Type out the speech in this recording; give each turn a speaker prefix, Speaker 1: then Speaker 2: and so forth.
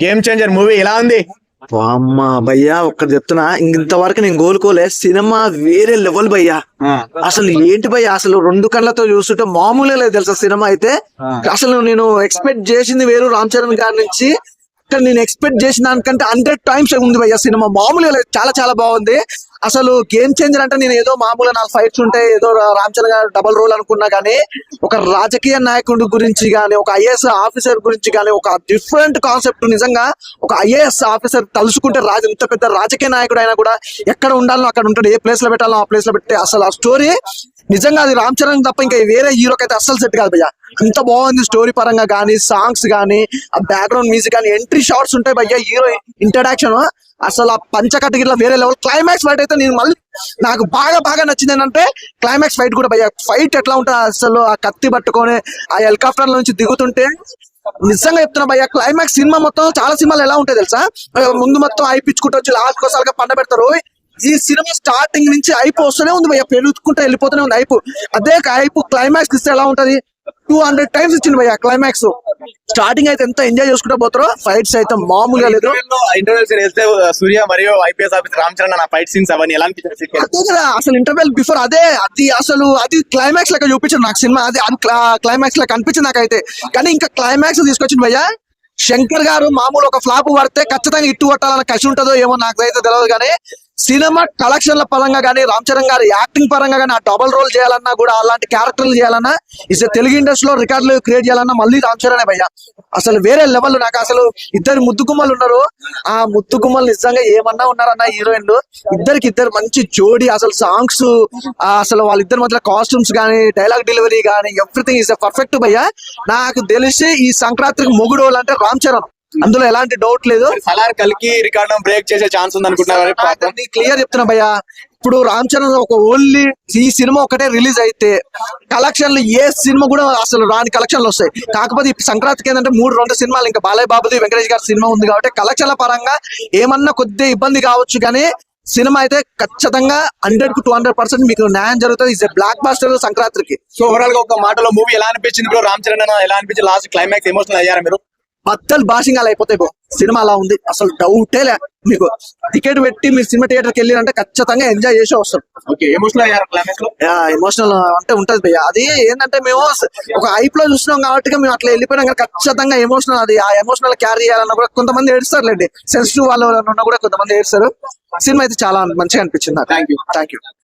Speaker 1: Game changer movie ఎలా ఉంది?
Speaker 2: అమ్మా భయ్యా ఒక్కటి చెప్తున్నా, ఇంతవరకు నేను కోలుకోలే. సినిమా వేరే లెవెల్ భయ్యా. అసలు ఏంటి భయ్యా, అసలు రెండు కళ్ళతో చూస్తుంటే మామూలే లేదు తెలుసా సినిమా అయితే. అసలు నేను ఎక్స్పెక్ట్ చేసింది వేరు రామ్ చరణ్ గారి నుంచి. కానీ నేను ఎక్స్పెక్ట్ చేసిన దానికంటే 100 times ఉంది భయ్యా సినిమా. మామూలుగా లేదు, చాలా చాలా బాగుంది. అసలు గేమ్ చేంజర్ అంటే నేను ఏదో మామూలుగా 4 ఫైట్స్ ఉంటాయి, ఏదో రామ్ చరణ్ గారు డబల్ రోల్ అనుకున్నా కానీ ఒక రాజకీయ నాయకుడి గురించి కానీ, ఒక ఐఏఎస్ ఆఫీసర్ గురించి కానీ, ఒక డిఫరెంట్ కాన్సెప్ట్. నిజంగా ఒక ఐఏఎస్ ఆఫీసర్ తలుసుకుంటే రాజు ఇంత పెద్ద రాజకీయ నాయకుడు అయినా కూడా ఎక్కడ ఉండాలో అక్కడ ఉంటాడు, ఏ ప్లేస్ లో పెట్టాలో ఆ ప్లేస్ లో పెట్టే అసలు ఆ స్టోరీ నిజంగా అది రామ్ చరణ్ తప్ప ఇంకా వేరే హీరోకి అయితే అస్సలు సెట్ కాదు భయ్యా. అంత బాగుంది స్టోరీ పరంగా కానీ, సాంగ్స్ కానీ, ఆ బ్యాక్గ్రౌండ్ మ్యూజిక్ కానీ, ఎంట్రీ షాట్స్ ఉంటాయి భయ్యా, హీరో ఇంట్రడక్షన్ అసలు ఆ పంచకట్టగిరిలో వేరే లెవెల్. క్లైమాక్స్ ఫైట్ అయితే నేను మళ్ళీ నాకు బాగా బాగా నచ్చింది ఏంటంటే క్లైమాక్స్ ఫైట్ కూడా భయ్యా. ఫైట్ ఎట్లా ఉంటుంది అసలు, ఆ కత్తి పట్టుకొని ఆ హెలికాప్టర్ నుంచి దిగుతుంటే నిజంగా చెప్తున్నా భయ్యా. క్లైమాక్స్ సినిమా మొత్తం చాలా సినిమాలు ఎలా ఉంటాయి తెలుసా, ముందు మొత్తం అయిపించుకుంటూ వచ్చి లాస్ట్ కోసాలుగా పండ పెడతారు. ఈ సినిమా స్టార్టింగ్ నుంచి అయిపో వస్తూనే ఉంది భయ్యా, పెరుగుకుంటూ వెళ్ళిపోతూనే ఉంది అయిపో. అదే అయిపో క్లైమాక్స్ ఇస్తే ఎలా ఉంటది, 200 times ఇచ్చింది భయ్యా క్లైమాక్స్. స్టార్టింగ్ అయితే ఎంత ఎంజాయ్ చేసుకుంటూ పోతారో, ఫైట్స్ అయితే మామూలుగా లేదు.
Speaker 1: సూర్య మరియు ఐపీఎస్ ఆఫీసర్ రామ్ చరణ్ నా ఫైట్ సీన్స్ అవన్నీ ఎలా అనిపించారు?
Speaker 2: అదే కదా అసలు ఇంటర్వెల్ బిఫోర్ అది అసలు అది క్లైమాక్స్ లెక్క చూపించారు నాకు సినిమా. అది క్లైమాక్స్ లెక్క అనిపించింది నాకైతే. కానీ ఇంకా క్లైమాక్స్ తీసుకొచ్చింది భయ్యా. శంకర్ గారు మామూలు ఒక ఫ్లాప్ పడితే ఖచ్చితంగా ఇట్టు కొట్టాలన్న కసి ఉంటుందో ఏమో నాకైతే తెలియదు. కానీ సినిమా కలెక్షన్ల పరంగా కానీ, రామ్ చరణ్ గారి యాక్టింగ్ పరంగా కానీ, ఆ డబల్ రోల్ చేయాలన్నా కూడా, అలాంటి క్యారెక్టర్లు చేయాలన్నా, తెలుగు ఇండస్ట్రీలో రికార్డులు క్రియేట్ చేయాలన్నా మళ్ళీ రామ్ చరణే భయ్యా. అసలు వేరే లెవెల్. నాకు అసలు ఇద్దరు ముద్దుగుమ్మలు ఉన్నారు, ఆ ముద్దుగుమ్మలు నిజంగా ఏమన్నా ఉన్నారన్న హీరోయిన్లు. ఇద్దరు మంచి జోడి. అసలు సాంగ్స్, అసలు వాళ్ళిద్దరి మధ్య కాస్ట్యూమ్స్ కానీ, డైలాగ్ డెలివరీ కానీ, ఎవ్రీథింగ్ ఈస్ పర్ఫెక్ట్ భయ్యా. నాకు తెలిసి ఈ సంక్రాంతికి మొగుడు అంటే రామ్ చరణ్, అందులో ఎలాంటి డౌట్ లేదు.
Speaker 1: సలార్ కలికి రికార్డు బ్రేక్ చేసే ఛాన్స్ ఉంది అనుకుంటున్నారు?
Speaker 2: క్లియర్ చెప్తున్నా భయ్యా. ఇప్పుడు రామ్ చరణ్ ఒక ఓన్లీ ఈ సినిమా ఒకటే రిలీజ్ అయితే కలెక్షన్లు ఏ సినిమా కూడా అసలు రాని కలెక్షన్లు వస్తాయి. కాకపోతే ఈ సంక్రాంతికి ఏంటంటే 2 సినిమాలు ఇంకా బాలయ్య బాబుది, వెంకటేష్ గారి సినిమా ఉంది కాబట్టి కలెక్షన్ల పరంగా ఏమన్నా కొద్దిగా ఇబ్బంది కావచ్చు. కానీ సినిమా అయితే ఖచ్చితంగా 100 to 200% మీకు న్యాయం జరుగుతుంది. ఇస్ బ్లాక్ బాస్టర్ సంక్రాంతికి.
Speaker 1: సో ఓవరాల్ గా ఒక మాటలో మూవీ ఎలా అనిపించింది బ్రో? రామ్ చరణ్ ఎలా అనిపించింది? లాస్ట్ క్లైమాక్స్ ఎమోషనల్ అయ్యారా మీరు?
Speaker 2: బద్దలు భాషంగా అయిపోతాయి బ్రో. సినిమా అలా ఉంది, అసలు డౌటే లే. మీకు టికెట్ పెట్టి మీరు సినిమా థియేటర్కి వెళ్ళారంటే ఖచ్చితంగా ఎంజాయ్ చేసి వస్తారు. ఎమోషనల్ అంటే ఉంటది భయ్య. అది ఏంటంటే మేము ఒక హైప్ లో చూస్తున్నాం కాబట్టి మేము అట్లా వెళ్ళిపోయినాం. కానీ ఖచ్చితంగా ఎమోషనల్, అది ఆ ఎమోషనల్ క్యారీ చేయాలన్నా కూడా కొంతమంది ఏడుస్తారులేండి, సెన్సిటివ్ వాళ్ళు ఉన్నా కూడా కొంతమంది ఏడుస్తారు. సినిమా అయితే చాలా మంచిగా అనిపించింది.
Speaker 1: Thank you.